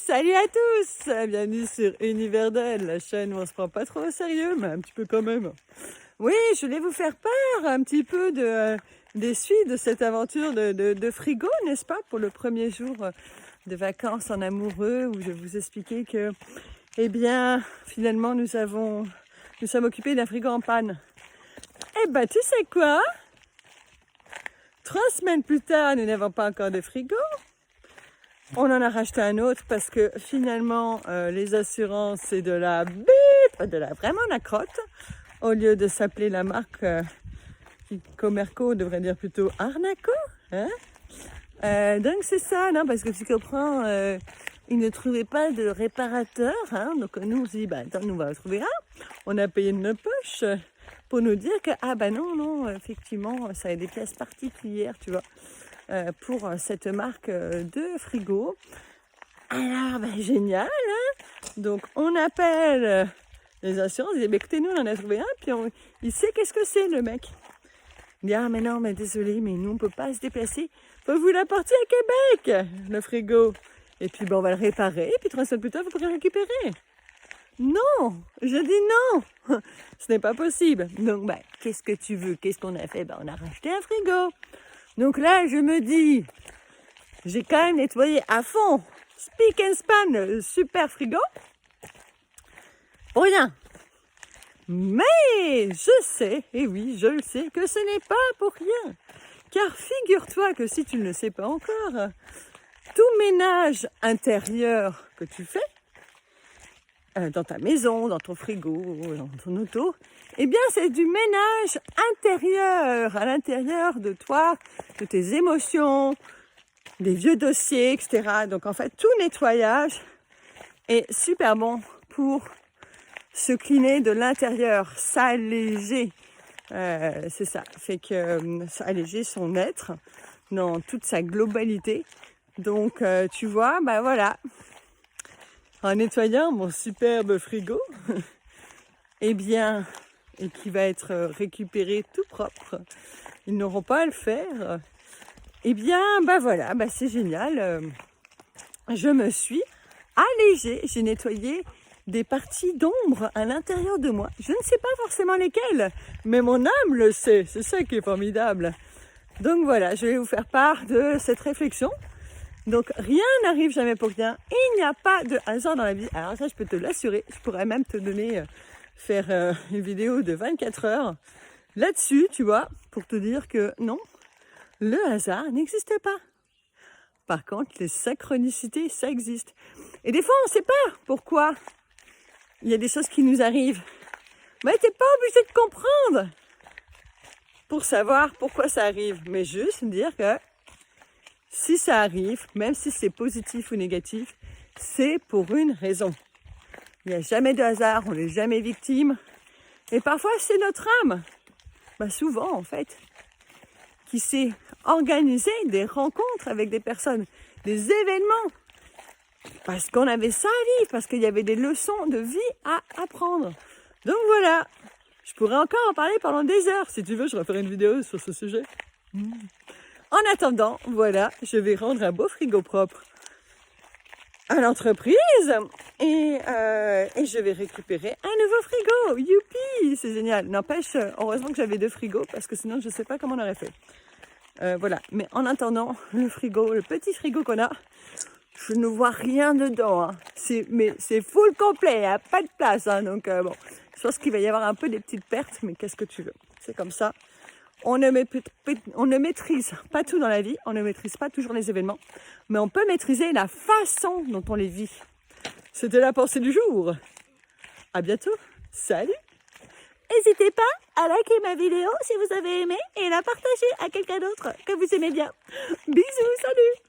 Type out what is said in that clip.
salut à tous. Bienvenue sur Univers d'elle, la chaîne où on se prend pas trop au sérieux, mais un petit peu quand même. Oui, je voulais vous faire part un petit peu des suites de cette aventure de frigo, n'est-ce pas, pour le premier jour de vacances en amoureux, où je vous expliquais que, eh bien, finalement, nous sommes occupés d'un frigo en panne. Eh ben, tu sais quoi? 3 semaines plus tard, nous n'avons pas encore de frigo. On en a racheté un autre parce que finalement, les assurances, c'est de la bip, vraiment la crotte. Au lieu de s'appeler la marque Comerco, on devrait dire plutôt Arnaco. Hein? Donc c'est ça, non, parce que tu comprends, ils ne trouvaient pas de réparateur. Hein? Donc nous, on s'est dit, bah attends, nous on va en trouver un. On a payé de notre poche pour nous dire que, ah bah non, effectivement, ça a des pièces particulières, tu vois. Pour cette marque de frigo. Alors, ben, génial, hein? Donc, on appelle les assurances, il dit, écoutez, nous, on en a trouvé un, puis il sait qu'est-ce que c'est, le mec. Il dit, ah, mais non, mais désolé, mais nous, on peut pas se déplacer. Faut que vous l'apportiez à Québec, le frigo. Et puis, ben, on va le réparer, et puis 3 semaines plus tard, vous pourrez le récupérer. Non, je dis non, ce n'est pas possible. Donc, ben, qu'est-ce que tu veux? Qu'est-ce qu'on a fait? Ben, on a racheté un frigo. Donc là, je me dis, j'ai quand même nettoyé à fond, speak and span, le super frigo, pour rien. Mais je sais, et oui, je le sais, que ce n'est pas pour rien. Car figure-toi que si tu ne le sais pas encore, tout ménage intérieur que tu fais, dans ta maison, dans ton frigo, dans ton auto, eh bien c'est du ménage intérieur, à l'intérieur de toi, de tes émotions, des vieux dossiers, etc. Donc en fait, tout nettoyage est super bon pour se cleaner de l'intérieur, s'alléger. C'est ça, fait que s'alléger son être dans toute sa globalité. Donc tu vois, bah voilà, en nettoyant mon superbe frigo, eh bien, et qui va être récupéré tout propre, ils n'auront pas à le faire. Eh bien, bah voilà, bah c'est génial. Je me suis allégée, j'ai nettoyé des parties d'ombre à l'intérieur de moi. Je ne sais pas forcément lesquelles, mais mon âme le sait, c'est ça qui est formidable. Donc voilà, je vais vous faire part de cette réflexion. Donc rien n'arrive jamais pour rien, il n'y a pas de hasard dans la vie. Alors ça, je peux te l'assurer, je pourrais même te donner, faire une vidéo de 24 heures là-dessus, tu vois, pour te dire que non, le hasard n'existe pas. Par contre, les synchronicités, ça existe. Et des fois, on ne sait pas pourquoi il y a des choses qui nous arrivent. Mais tu n'es pas obligé de comprendre pour savoir pourquoi ça arrive. Mais juste dire que si ça arrive, même si c'est positif ou négatif, c'est pour une raison. Il n'y a jamais de hasard, on n'est jamais victime. Et parfois, c'est notre âme, bah souvent en fait, qui s'est organisé des rencontres avec des personnes, des événements, parce qu'on avait ça à vivre, parce qu'il y avait des leçons de vie à apprendre. Donc voilà, je pourrais encore en parler pendant des heures. Si tu veux, je referai une vidéo sur ce sujet. En attendant, voilà, je vais rendre un beau frigo propre à l'entreprise et je vais récupérer un nouveau frigo. Youpi, c'est génial. N'empêche, heureusement que j'avais 2 frigos parce que sinon je ne sais pas comment on aurait fait. Voilà, mais en attendant, le frigo, le petit frigo qu'on a, je ne vois rien dedans. Hein. Mais c'est full complet, il n'y a pas de place. Hein, donc bon, je pense qu'il va y avoir un peu des petites pertes, mais qu'est-ce que tu veux? C'est comme ça. On ne maîtrise pas tout dans la vie, on ne maîtrise pas toujours les événements, mais on peut maîtriser la façon dont on les vit. C'était la pensée du jour. À bientôt. Salut. N'hésitez pas à liker ma vidéo si vous avez aimé et la partager à quelqu'un d'autre que vous aimez bien. Bisous, salut.